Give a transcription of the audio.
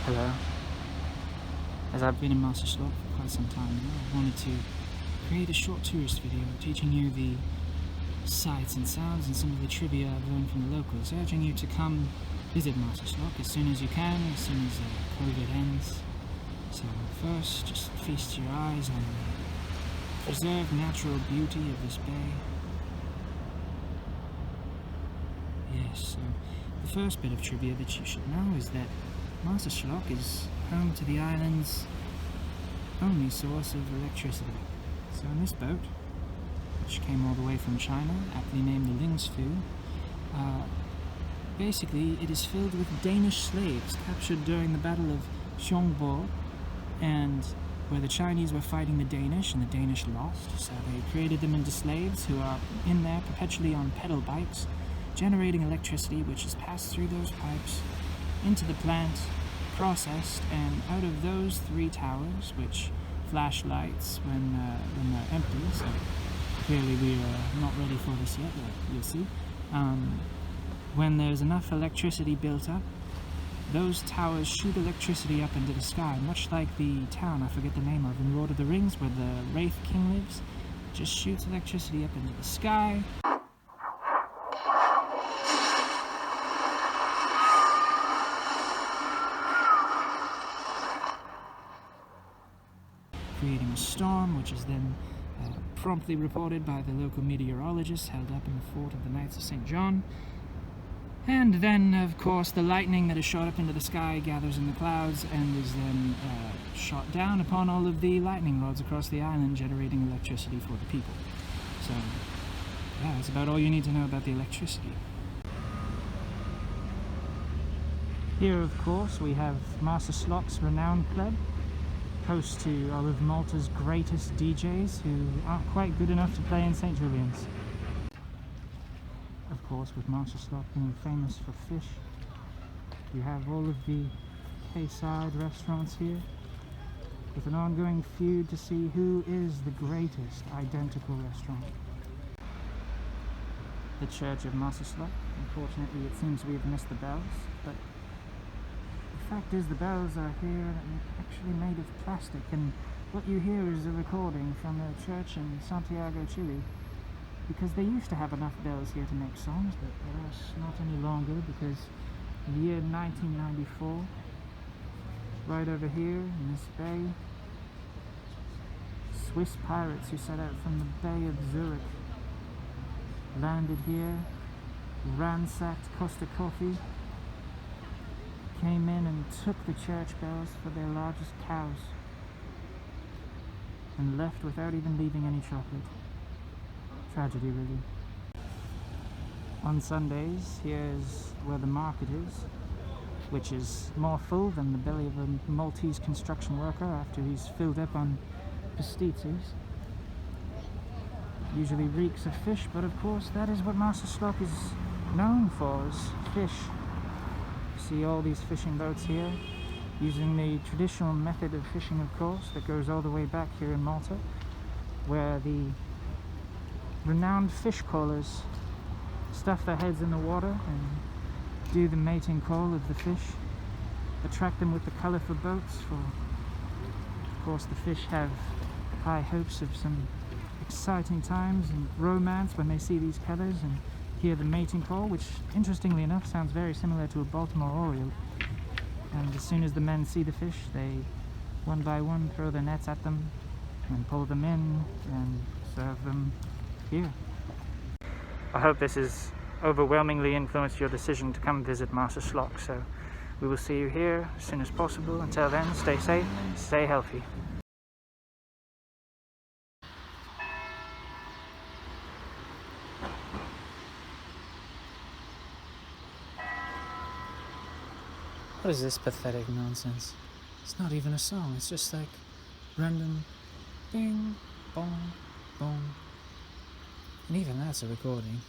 Hello. As I've been in Marsaxlokk for quite some time now, I wanted to create a short tourist video teaching you the sights and sounds and some of the trivia I've learned from the locals, urging you to come visit Marsaxlokk as soon as you can, as soon as COVID ends. So first, just feast your eyes on the preserved natural beauty of this bay. Yes, so the first bit of trivia that you should know is that Marsaxlokk is home to the island's only source of electricity. So in this boat, which came all the way from China, aptly named the Lingsfu, basically it is filled with Danish slaves captured during the Battle of Xiongbo, and where the Chinese were fighting the Danish and the Danish lost, so they created them into slaves who are in there perpetually on pedal bikes, generating electricity which is passed through those pipes into the plant, processed, and out of those 3 towers, which flash lights when they're empty, so clearly we are not ready for this yet, but you'll see. When there's enough electricity built up, those towers shoot electricity up into the sky, much like the town I forget the name of in Lord of the Rings, where the Wraith King lives. Just shoots electricity up into the sky. Creating a storm, which is then promptly reported by the local meteorologists held up in the fort of the Knights of St. John. And then, of course, the lightning that is shot up into the sky gathers in the clouds and is then shot down upon all of the lightning rods across the island, generating electricity for the people. So, yeah, that's about all you need to know about the electricity. Here, of course, we have Marsaxlokk's renowned club, host to all of Malta's greatest DJs who aren't quite good enough to play in St. Julian's. Of course, with Marsaxlokk being famous for fish, you have all of the quayside restaurants here, with an ongoing feud to see who is the greatest identical restaurant. The Church of Marsaxlokk. Unfortunately, it seems we have missed the bells, but the fact is the bells are here and actually made of plastic, and what you hear is a recording from a church in Santiago, Chile, because they used to have enough bells here to make songs, but alas, not any longer, because in the year 1994, right over here in this bay, Swiss pirates who set out from the Bay of Zurich landed here, ransacked Costa Coffee, came in and took the church bells for their largest cows, and left without even leaving any chocolate. Tragedy, really. On Sundays, here's where the market is, which is more full than the belly of a Maltese construction worker after he's filled up on pasties. Usually reeks of fish, but of course that is what Marsaxlokk is known for, is fish. See all these fishing boats here, using the traditional method of fishing, of course, that goes all the way back here in Malta, where the renowned fish callers stuff their heads in the water and do the mating call of the fish, attract them with the colourful boats, for of course the fish have high hopes of some exciting times and romance when they see these colours and hear the mating call, which interestingly enough sounds very similar to a Baltimore Oriole. And as soon as the men see the fish, they one by one throw their nets at them and pull them in and serve them here. I hope this has overwhelmingly influenced your decision to come visit Marsaxlokk, so we will see you here as soon as possible. Until then, stay safe, stay healthy. What is this pathetic nonsense? It's not even a song, it's just like random bing, bong, bong. And even that's a recording.